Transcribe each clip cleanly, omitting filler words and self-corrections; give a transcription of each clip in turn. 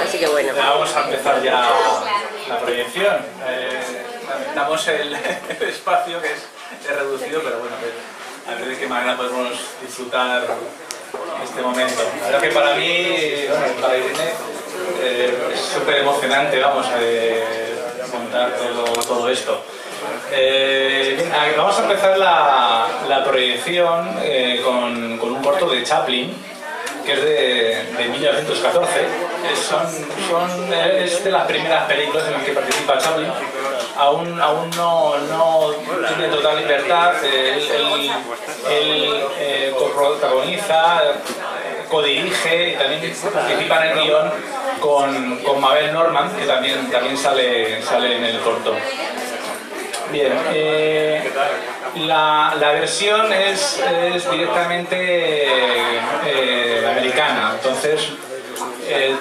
Así que bueno. Vamos a empezar ya la proyección. Lamentamos el espacio que es reducido, pero bueno, a ver de qué manera podemos disfrutar este momento. La verdad que para mí, bueno, para Irene, es súper emocionante, vamos, montar todo esto. Bien, vamos a empezar la proyección con un corto de Chaplin, que es de 1914. Es de las primeras películas en las que participa Chaplin. Aún no tiene total libertad. Él protagoniza, codirige y también participa en el guión con Mabel Normand, que también sale en el corto. Bien, la versión es directamente americana, entonces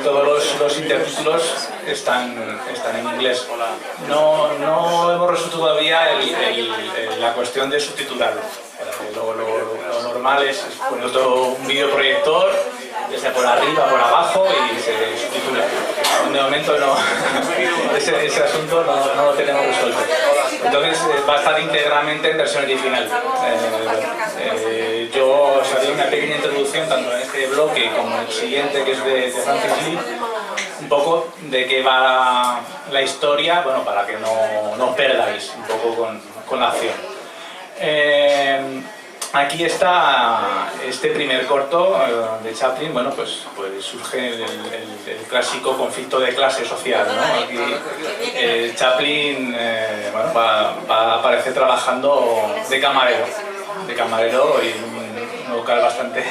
todos los intertítulos están en inglés. No hemos resuelto todavía la cuestión de subtitularlo. Lo normal es poner un videoproyector, desde por arriba, por abajo, y se subtitula. De momento no, ese asunto no lo tenemos resuelto. Entonces va a estar íntegramente en versión original. Yo os haré una pequeña introducción tanto en este bloque como en el siguiente, que es de Francis Lee, un poco de qué va la historia, bueno, para que no os perdáis un poco con la acción. Aquí está este primer corto de Chaplin. Bueno, pues surge el clásico conflicto de clase social, ¿no? Aquí Chaplin bueno, va a aparecer trabajando de camarero y un local bastante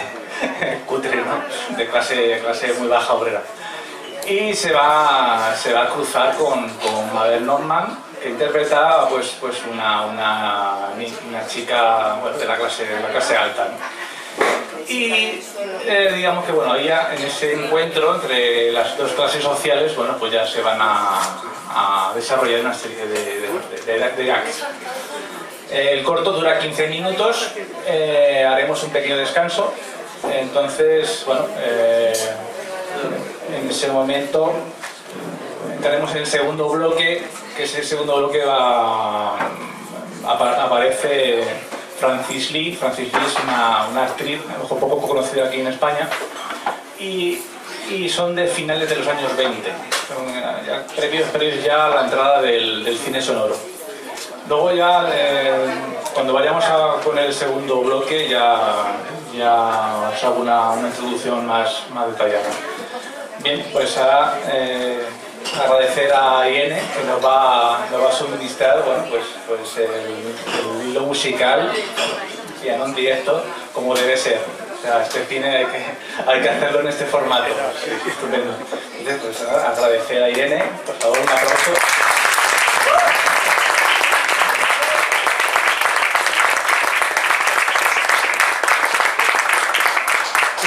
cutre, ¿no? De clase muy baja obrera. Y se va a cruzar con Mabel Normand, que interpreta pues una chica, bueno, de la clase alta, ¿no? Y digamos que bueno, ya en ese encuentro entre las dos clases sociales, bueno, pues ya se van a desarrollar una serie de gags. El corto dura 15 minutos, haremos un pequeño descanso, entonces bueno, en ese momento entraremos en el segundo bloque, que es el segundo bloque aparece Francis Lee. Francis Lee es una actriz un poco conocida aquí en España y son de finales de los años 20, son ya previos ya a la entrada del cine sonoro. Luego ya, cuando vayamos con el segundo bloque, ya os hago una introducción más detallada. Bien, pues ahora agradecer a Irene, que nos va a suministrar, bueno, pues el hilo musical, piano en directo, como debe ser. O sea, este cine hay que hacerlo en este formato. Sí, estupendo. Entonces, pues agradecer a Irene, por favor, un aplauso.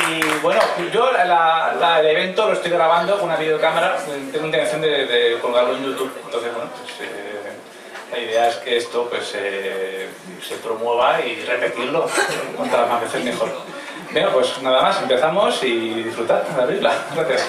Y bueno, yo el evento lo estoy grabando con una videocámara, tengo intención de colgarlo en YouTube, entonces bueno, pues la idea es que esto pues se promueva y repetirlo cuantas más veces mejor. Bueno, pues nada más, empezamos y disfrutad de la película. Gracias.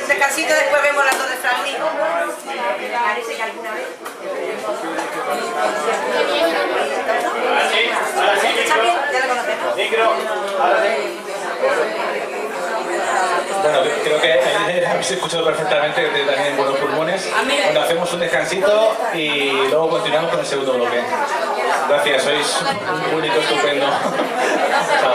descansito, después vemos las dos de Franklin. Parece que alguna vez. Ahora sí, ya lo conocemos. Micro, ahora sí. Bueno, creo que habéis escuchado perfectamente, que tenéis también buenos pulmones. Cuando hacemos un descansito y luego continuamos con el segundo bloque. Gracias, sois un público estupendo. Chao.